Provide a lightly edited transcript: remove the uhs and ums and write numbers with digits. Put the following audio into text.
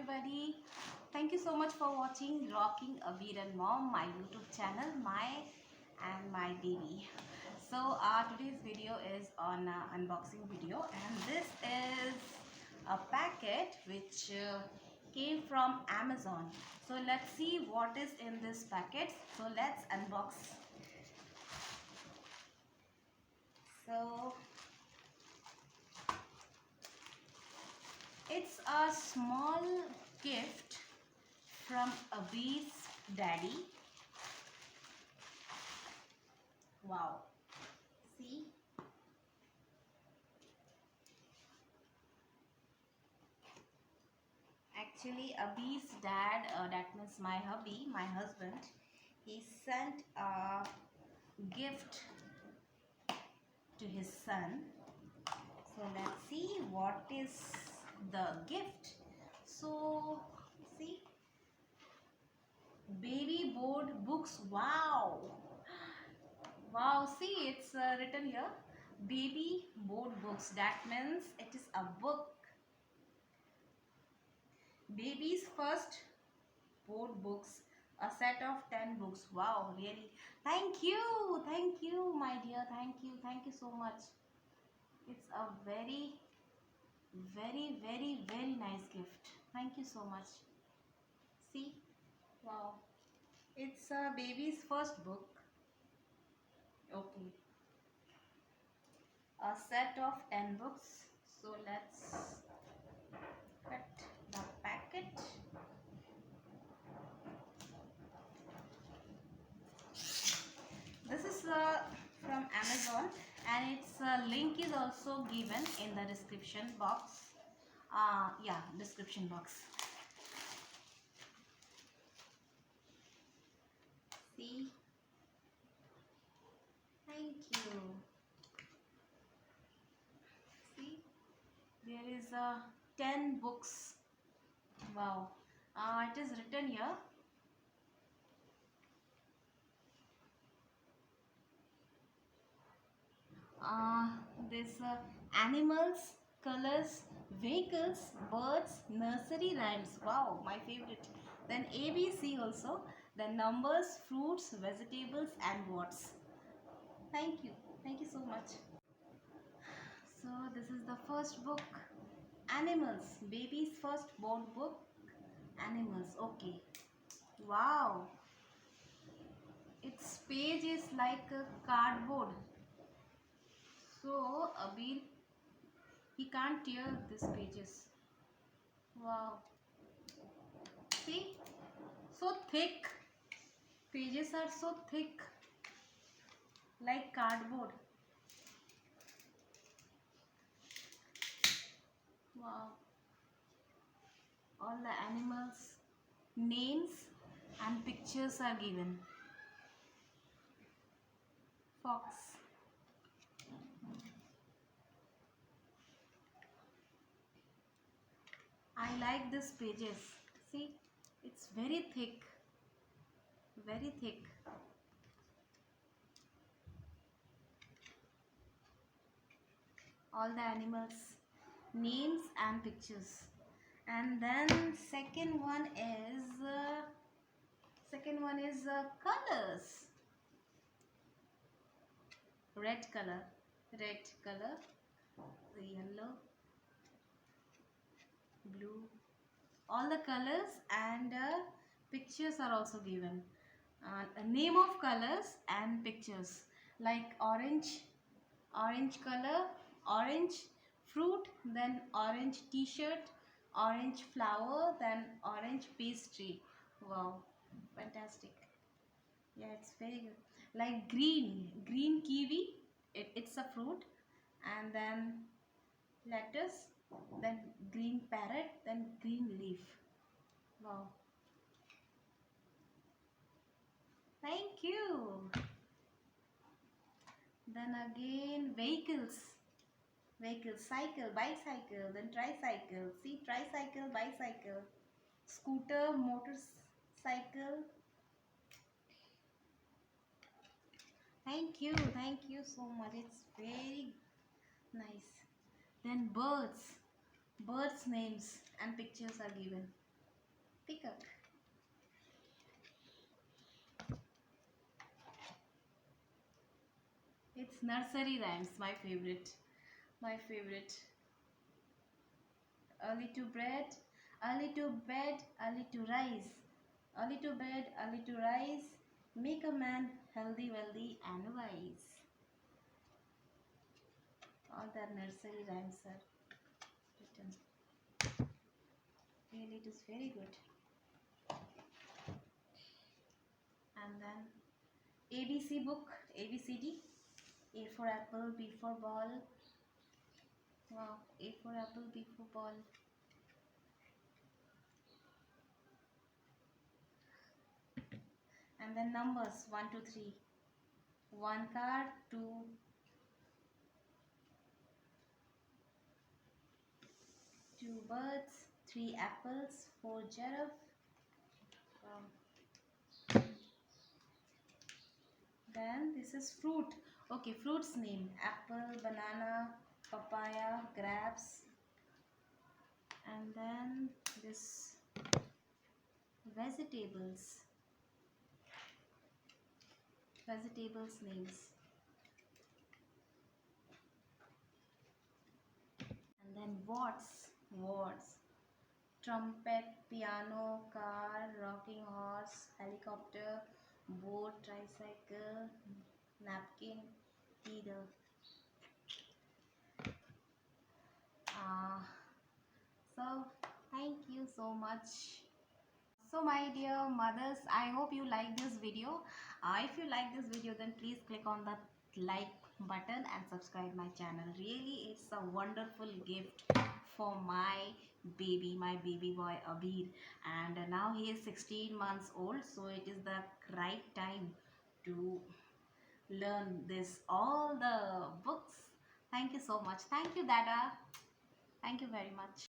everybody. Thank you so much for watching Rocking Abir and Mom, my YouTube channel, my baby. So today's video is on unboxing video, and this is a packet which came from Amazon. So let's see what is in this packet. So let's unbox. So it's a small gift from Abir's daddy. Wow. See? Actually, Abir's dad, that means my hubby, my husband, he sent a gift to his son. So let's see what is the gift. So see, baby board books. Wow, wow, see, it's written here, baby board books. That means it is a book, baby's first board books, a set of 10 books. Wow, really, thank you my dear, thank you so much. It's a very nice gift. Thank you so much. See, wow, it's a baby's first book. Okay, a set of 10 books. So let's cut the packet. This is from Amazon, and its link is also given in the description box. Yeah, description box. See, thank you. See, there is 10 books. Wow, it is written here. This animals, colors, vehicles, birds, nursery rhymes. Wow, my favorite. Then ABC also. Then numbers, fruits, vegetables, and words. Thank you so much. So this is the first book, animals, baby's first board book, animals. Okay, wow, its page is like a cardboard. So Abir, he can't tear these pages. Wow, see, so thick, pages are so thick like cardboard. Wow, all the animals names and pictures are given. Fox, I like these pages. See, it's very thick, very thick. All the animals names and pictures. And then second one is colors. Red color, yellow, blue, all the colors, and pictures are also given. A name of colors and pictures, like orange color, orange fruit, then orange t-shirt, orange flower, then orange pastry. Wow, fantastic. Yeah, it's very good. Like green kiwi, it's a fruit, and then lettuce, then green parrot, then green leaf. Wow, thank you. Then again, vehicles, cycle, bicycle, then tricycle. See, tricycle, bicycle, scooter, motorcycle. Thank you so much. It's very nice. Then birds names and pictures are given. Peacock. It's nursery rhymes, my favorite. My favorite. Early to bed, early to bed, early to rise. Early to bed, early to rise. Make a man healthy, wealthy, and wise. All the nursery rhymes are written. Really, it is very good. And then ABC book, ABCD. A for apple, B for ball. Wow, A for apple, B for ball. And then numbers 1, 2, 3. One car, two birds, three apples, four giraffe. Um, then this is fruit. Okay, fruits name: apple, banana, papaya, grapes. And then this vegetables. Vegetables names. And then words. Words: trumpet, piano, car, rocking horse, helicopter, boat, tricycle, napkin, either. Uh, so thank you so much. So my dear mothers, I hope you like this video. If you like this video, then please click on the like button and subscribe my channel. Really, it's a wonderful gift for my baby boy Abir. And now he is 16 months old, so it is the right time to learn this all the books. Thank you so much. Thank you, Dada. Thank you very much.